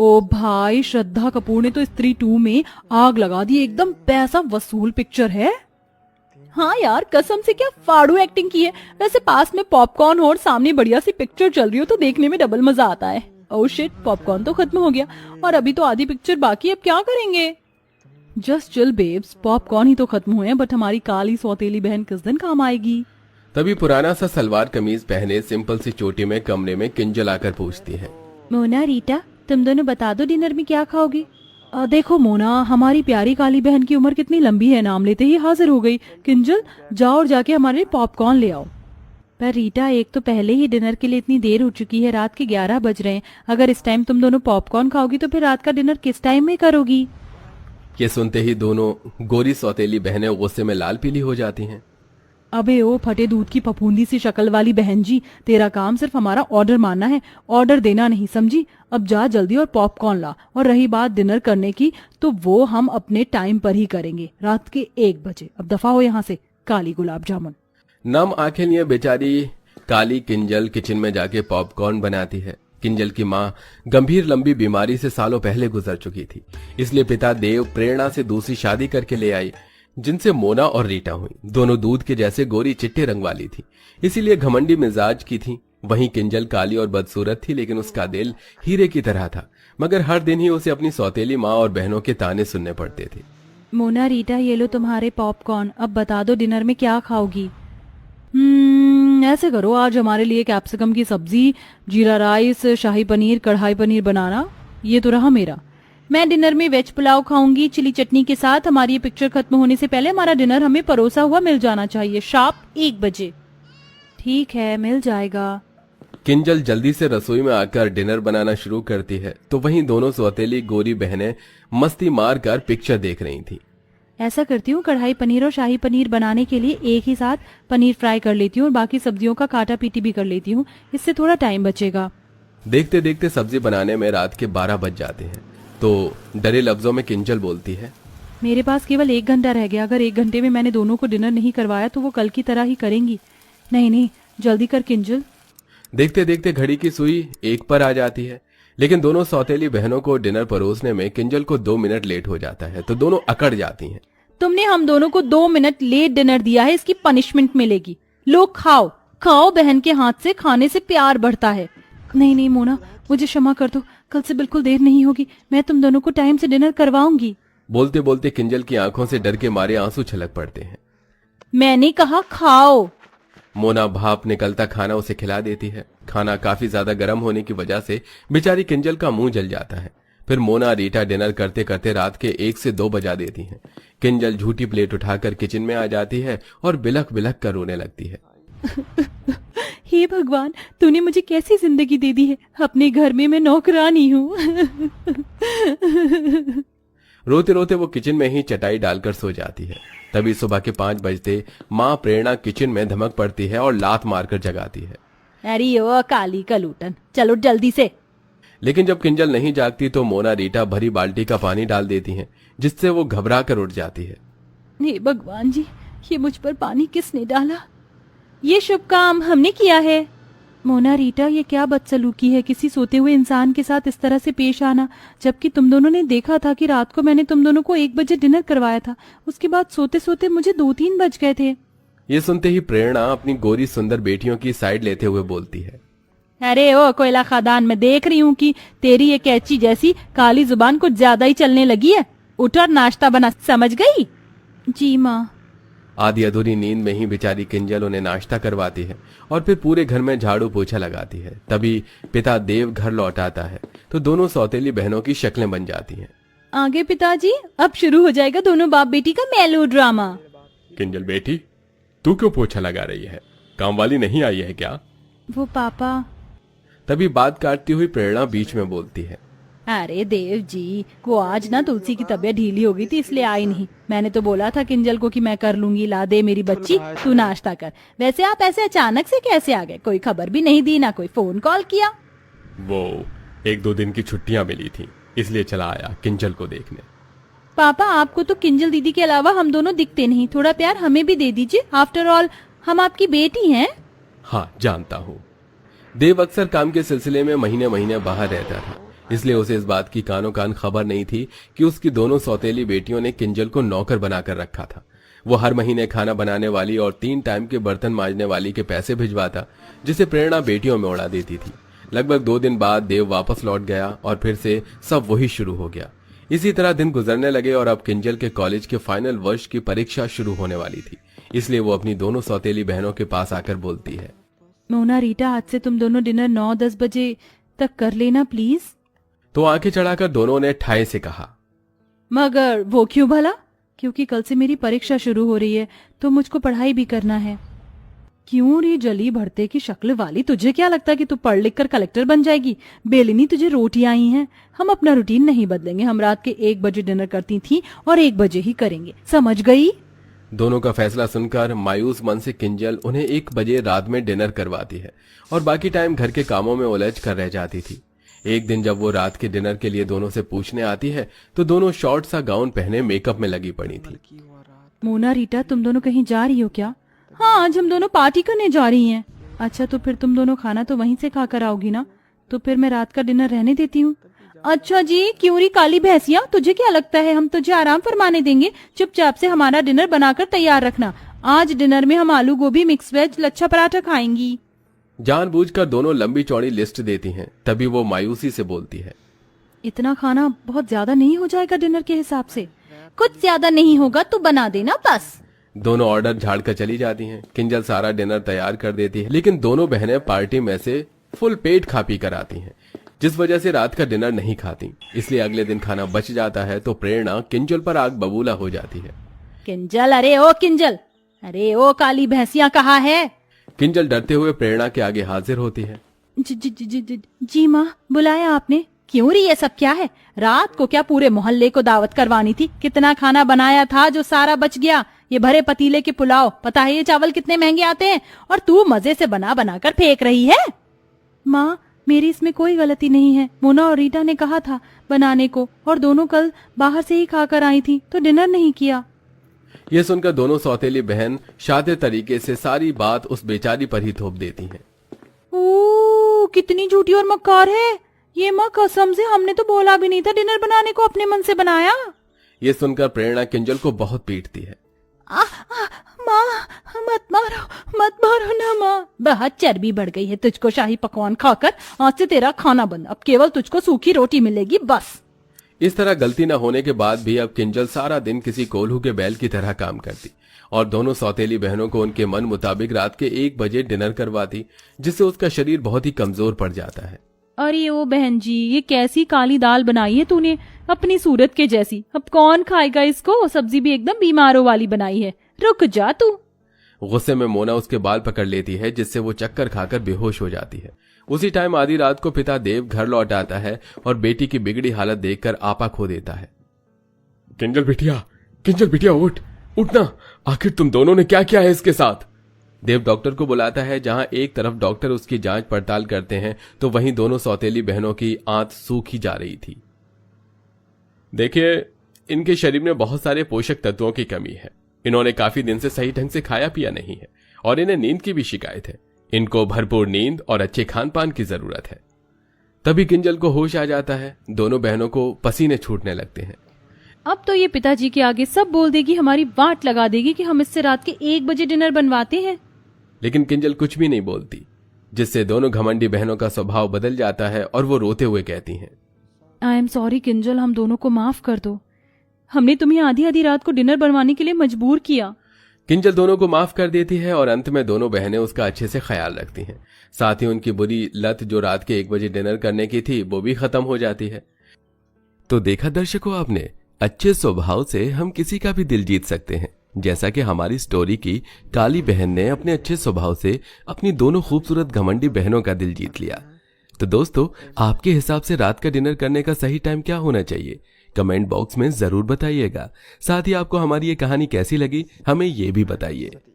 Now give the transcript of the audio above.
ओ भाई, श्रद्धा कपूर ने तो स्त्री 2 में आग लगा दी, एकदम पैसा वसूल पिक्चर है। हाँ यार, कसम से क्या फाड़ू एक्टिंग की है। वैसे पास में पॉपकॉर्न हो और सामने बढ़िया सी पिक्चर चल रही हो तो देखने में डबल मजा आता है। ओह शिट, पॉपकॉर्न तो खत्म हो गया और अभी तो आधी पिक्चर बाकी, अब क्या करेंगे। जस्ट चिल बेब्स, पॉपकॉर्न ही तो खत्म हुए हैं, बट हमारी काली सौतेली बहन किस दिन काम आएगी। तभी पुराना सा सलवार कमीज पहने सिंपल सी चोटी में कमरे में किंजल आकर पूछती है, मोना रीटा, तुम दोनों बता दो डिनर में क्या खाओगी। देखो मोना, हमारी प्यारी काली बहन की उम्र कितनी लंबी है, नाम लेते ही हाजिर हो गई। किंजल, जाओ और जाके हमारे लिए पॉपकॉर्न ले आओ। पर रीटा, एक तो पहले ही डिनर के लिए इतनी देर हो चुकी है, रात के 11 बज रहे हैं। अगर इस टाइम तुम दोनों पॉपकॉर्न खाओगी तो फिर रात का डिनर किस टाइम में करोगी। ये सुनते ही दोनों गोरी सौतेली बहनें गुस्से में लाल पीली हो जाती हैं। अबे ओ फटे दूध की फफूंदी सी शक्ल वाली बहन जी, तेरा काम सिर्फ हमारा ऑर्डर मानना है, ऑर्डर देना नहीं, समझी। अब जा जल्दी और पॉपकॉर्न ला। और रही बात डिनर करने की, तो वो हम अपने टाइम पर ही करेंगे, रात के 1 बजे। अब दफा हो यहाँ से, काली गुलाब जामुन। नम आंखें लिए बेचारी काली किंजल किचन में जाके पॉपकॉर्न बनाती है। किंजल की माँ गंभीर लंबी बीमारी से सालों पहले गुजर चुकी थी, इसलिए पिता देव प्रेरणा से दूसरी शादी करके ले आई, जिनसे मोना और रीटा हुई। दोनों दूध के जैसे गोरी चिट्टे रंग वाली थी, इसीलिए घमंडी मिजाज की थी। वहीं किंजल काली और बदसूरत थी, लेकिन उसका दिल हीरे की तरह था। मगर हर दिन ही उसे अपनी सौतेली माँ और बहनों के ताने सुनने पड़ते थे। मोना रीटा, ये लो तुम्हारे पॉपकॉर्न, अब बता दो डिनर में क्या खाओगी। ऐसे करो, आज हमारे लिए कैप्सिकम की सब्जी, जीरा राइस, शाही पनीर, कढ़ाई पनीर बनाना। ये तो रहा मेरा। मैं डिनर में वेज पुलाव खाऊंगी चिली चटनी के साथ। हमारी ये पिक्चर खत्म होने से पहले हमारा डिनर हमें परोसा हुआ मिल जाना चाहिए, शार्प 1 बजे। ठीक है, मिल जाएगा। किंजल जल्दी से रसोई में आकर डिनर बनाना शुरू करती है, तो वहीं दोनों सौतेली गोरी बहनें मस्ती मार कर पिक्चर देख रही थी। ऐसा करती हूँ, कढ़ाई पनीर और शाही पनीर बनाने के लिए एक ही साथ पनीर फ्राई कर लेती हूँ और बाकी सब्जियों का काटा पीटी भी कर लेती हूँ, इससे थोड़ा टाइम बचेगा। देखते देखते सब्जी बनाने में रात के 12 बज जाते हैं, तो डरे लफ्जों में किंजल बोलती है, मेरे पास केवल 1 घंटा रह गया। अगर 1 घंटे में मैंने दोनों को डिनर नहीं करवाया तो वो कल की तरह ही करेंगी। नहीं, जल्दी कर किंजल। देखते देखते घड़ी की सुई 1 पर आ जाती है, लेकिन दोनों सौतेली बहनों को डिनर परोसने में किंजल को 2 मिनट लेट हो जाता है, तो दोनों अकड़ जाती हैं। तुमने हम दोनों को 2 मिनट लेट डिनर दिया है, इसकी पनिशमेंट मिलेगी। लो खाओ खाओ, बहन के हाथ से खाने से प्यार बढ़ता है। नहीं मोना, मुझे क्षमा कर दो, कल से बिल्कुल देर नहीं होगी, मैं तुम दोनों को टाइम से डिनर करवाऊंगी। बोलते बोलते किंजल की आंखों से डर के मारे आंसू छलक पड़ते हैं। मैंने कहा खाओ। मोना भाप निकलता खाना उसे खिला देती है। खाना काफी ज्यादा गर्म होने की वजह से बेचारी किंजल का मुंह जल जाता है। फिर मोना रीटा डिनर करते करते रात के 1 से 2 बजा देती हैं। किंजल झूठी प्लेट उठाकर किचन में आ जाती है और बिलख बिलख कर रोने लगती है। हे भगवान, तूने मुझे कैसी जिंदगी दे दी है, अपने घर में मैं नौकरानी हूँ। रोते रोते वो किचन में ही चटाई डालकर सो जाती है। तभी सुबह के 5 बजते माँ प्रेरणा किचन में धमक पड़ती है और लात मारकर जगाती है। अरे ओ काली कलूटन, चलो जल्दी से। लेकिन जब किंजल नहीं जागती तो मोना रीटा भरी बाल्टी का पानी डाल देती हैं, जिससे वो घबरा कर उठ जाती है। हे भगवान जी, ये मुझ पर पानी किसने डाला? ये शुभ काम हमने किया है। मोना रीटा, ये क्या बदसलूकी है किसी सोते हुए इंसान के साथ इस तरह से पेश आना, जबकि तुम दोनों ने देखा था कि रात को मैंने तुम दोनों को 1 बजे डिनर करवाया था। उसके बाद सोते सोते मुझे 2-3 बज गए थे। ये सुनते ही प्रेरणा अपनी गोरी सुंदर बेटियों की साइड लेते हुए बोलती है, अरे ओ कोयला खादान, मैं देख रही हूँ कि तेरी ये कैची जैसी काली जुबान कुछ ज्यादा ही चलने लगी है। उठ और नाश्ता बना, समझ गई? जी माँ। आधी अधूरी नींद में ही बेचारी किंजल उन्हें नाश्ता करवाती है और फिर पूरे घर में झाड़ू पोछा लगाती है। तभी पिता देव घर लौट आता है, तो दोनों सौतेली बहनों की शक्लें बन जाती हैं। आगे पिताजी, अब शुरू हो जाएगा दोनों बाप बेटी का मेलो ड्रामा। किंजल बेटी, तू क्यों पोछा लगा रही है? काम वाली नहीं आई है क्या? वो पापा। तभी बात काटती हुई प्रेरणा बीच में बोलती है, अरे देव जी, वो आज ना तुलसी की तबीयत ढीली हो गई थी, इसलिए आई नहीं। मैंने तो बोला था किंजल को कि मैं कर लूंगी, ला दे मेरी बच्ची, तू नाश्ता कर। वैसे आप ऐसे अचानक से कैसे आ गए? कोई खबर भी नहीं दी, ना कोई फोन कॉल किया। वो 1-2 दिन की छुट्टियां मिली थी, इसलिए चला आया किंजल को देखने। पापा, आपको तो किंजल दीदी के अलावा हम दोनों दिखते नहीं, थोड़ा प्यार हमें भी दे दीजिए। आफ्टर ऑल हम आपकी बेटी हैं। हाँ जानता हूँ। देव अक्सर काम के सिलसिले में महीने महीने बाहर रहता था, इसलिए उसे इस बात की कानों कान खबर नहीं थी कि उसकी दोनों सौतेली बेटियों ने किंजल को नौकर बनाकर रखा था। वो हर महीने खाना बनाने वाली और 3 टाइम के बर्तन मांजने वाली के पैसे भिजवाता, जिसे प्रेरणा बेटियों में उड़ा देती थी। लगभग 2 दिन बाद देव वापस लौट गया और फिर से सब वही शुरू हो गया। इसी तरह दिन गुजरने लगे और अब किंजल के कॉलेज के फाइनल वर्ष की परीक्षा शुरू होने वाली थी। इसलिए वो अपनी दोनों सौतेली बहनों के पास आकर बोलती है, मोना रीटा, आज से तुम दोनों डिनर 9-10 बजे तक कर लेना प्लीज। तो आंखें चढ़ाकर दोनों ने ठाए से कहा, मगर वो क्यों भला? क्योंकि कल से मेरी परीक्षा शुरू हो रही है तो मुझको पढ़ाई भी करना है। क्यों रे जली भरते की शक्ल वाली, तुझे क्या लगता कि तू पढ़ लिख कर कलेक्टर बन जाएगी? बेलिनी तुझे रोटी आई हैं। हम अपना रूटीन नहीं बदलेंगे। हम रात के 1 बजे डिनर करती थी और 1 बजे ही करेंगे, समझ गई? दोनों का फैसला सुनकर मायूस मन से किंजल उन्हें 1 बजे रात में डिनर करवाती है और बाकी टाइम घर के कामों में उलझ कर रह जाती थी। एक दिन जब वो रात के डिनर के लिए दोनों से पूछने आती है तो दोनों शॉर्ट सा गाउन पहने मेकअप में लगी पड़ी थी। मोना रीटा, तुम दोनों कहीं जा रही हो क्या? हाँ, आज हम दोनों पार्टी करने जा रही हैं। अच्छा, तो फिर तुम दोनों खाना तो वहीं से खाकर आओगी ना? तो फिर मैं रात का डिनर रहने देती हूँ। अच्छा जी, क्यों री काली भैंसिया, तुझे क्या लगता है हम तुझे आराम फरमाने देंगे? चुपचाप से हमारा डिनर बनाकर तैयार रखना। आज डिनर में हम आलू गोभी, मिक्स वेज, लच्छा पराठा खाएंगी। जानबूझकर दोनों लंबी चौड़ी लिस्ट देती हैं। तभी वो मायूसी से बोलती है, इतना खाना बहुत ज्यादा नहीं हो जाएगा डिनर के हिसाब से? कुछ ज्यादा नहीं होगा, तू बना देना बस। दोनों ऑर्डर झाड़ कर चली जाती हैं। किंजल सारा डिनर तैयार कर देती है, लेकिन दोनों बहनें पार्टी में से फुल पेट खा पी कर आती हैं, जिस वजह से रात का डिनर नहीं खाती। इसलिए अगले दिन खाना बच जाता है तो प्रेरणा किंजल पर आग बबूला हो जाती है। किंजल, अरे ओ किंजल, अरे ओ काली भैंसिया कहाँ है? किंजल डरते हुए प्रेरणा के आगे हाजिर होती है। जी माँ, बुलाया आपने? क्यों री, ये सब क्या है? रात को क्या पूरे मोहल्ले को दावत करवानी थी? कितना खाना बनाया था जो सारा बच गया। ये भरे पतीले के पुलाव, पता है ये चावल कितने महंगे आते हैं? और तू मजे से बना बना कर फेंक रही है। माँ, मेरी इसमें कोई गलती नहीं है। मोना और रीटा ने कहा था बनाने को और दोनों कल बाहर से ही खाकर आई थी तो डिनर नहीं किया। ये सुनकर दोनों सौतेली बहन शातिर तरीके से सारी बात उस बेचारी पर ही थोप देती हैं। ओ, कितनी झूठी और मक्कार है ये। माँ कसम से हमने तो बोला भी नहीं था डिनर बनाने को, अपने मन से बनाया। ये सुनकर प्रेरणा किंजल को बहुत पीटती है। माँ, मत मारो ना माँ। बहुत चर्बी बढ़ गई है तुझको शाही पकवान खाकर। आज से तेरा खाना बंद, अब केवल तुझको सूखी रोटी मिलेगी बस। इस तरह गलती न होने के बाद भी अब किंजल सारा दिन किसी कोल्हू के बैल की तरह काम करती और दोनों सौतेली बहनों को उनके मन मुताबिक रात के 1 बजे डिनर करवाती, जिससे उसका शरीर बहुत ही कमजोर पड़ जाता है। अरे ओ बहन जी, ये कैसी काली दाल बनाई है तूने, अपनी सूरत के जैसी। अब कौन खाएगा इसको? सब्जी भी एकदम बीमारों वाली बनाई है। रुक जा तू। गुस्से में मोना उसके बाल पकड़ लेती है, जिससे वो चक्कर खाकर बेहोश हो जाती है। उसी टाइम आधी रात को पिता देव घर लौट आता है और बेटी की बिगड़ी हालत देखकर आपा खो देता है। किंजल बिटिया उठना, आखिर तुम दोनों ने क्या किया है इसके साथ? देव डॉक्टर को बुलाता है। जहां एक तरफ डॉक्टर उसकी जांच पड़ताल करते हैं तो वहीं दोनों सौतेली बहनों की आंत सूखी जा रही थी। देखिए, इनके शरीर में बहुत सारे पोषक तत्वों की कमी है। इन्होंने काफी दिन से सही ढंग से खाया पिया नहीं है और इन्हें नींद की भी शिकायत है। इनको भरपूर नींद और अच्छे खान पान की जरूरत है। तभी किंजल को होश आ जाता है। दोनों बहनों को पसीने छूटने लगते हैं। अब तो ये पिताजी के आगे सब बोल देगी, हमारी वाट लगा देगी कि हम इससे रात के 1 बजे डिनर बनवाते हैं। लेकिन किंजल कुछ भी नहीं बोलती, जिससे दोनों घमंडी बहनों का स्वभाव बदल जाता है और वो रोते हुए कहती हैं, आई एम सॉरी किंजल, हम दोनों को माफ कर दो। हमने तुम्हें आधी आधी रात को डिनर बनवाने के लिए मजबूर किया। किंजल दोनों को माफ कर देती है और अंत में दोनों बहनें उसका अच्छे से ख्याल रखती हैं। साथ ही उनकी बुरी लत जो रात के 1 बजे डिनर करने की थी वो भी खत्म हो जाती है। तो देखा दर्शकों आपने, अच्छे स्वभाव से हम किसी का भी दिल जीत सकते हैं, जैसा कि हमारी स्टोरी की काली बहन ने अपने अच्छे स्वभाव से अपनी दोनों खूबसूरत घमंडी बहनों का दिल जीत लिया। तो दोस्तों, आपके हिसाब से रात का डिनर करने का सही टाइम क्या होना चाहिए? कमेंट बॉक्स में जरूर बताइएगा। साथ ही आपको हमारी ये कहानी कैसी लगी हमें ये भी बताइए।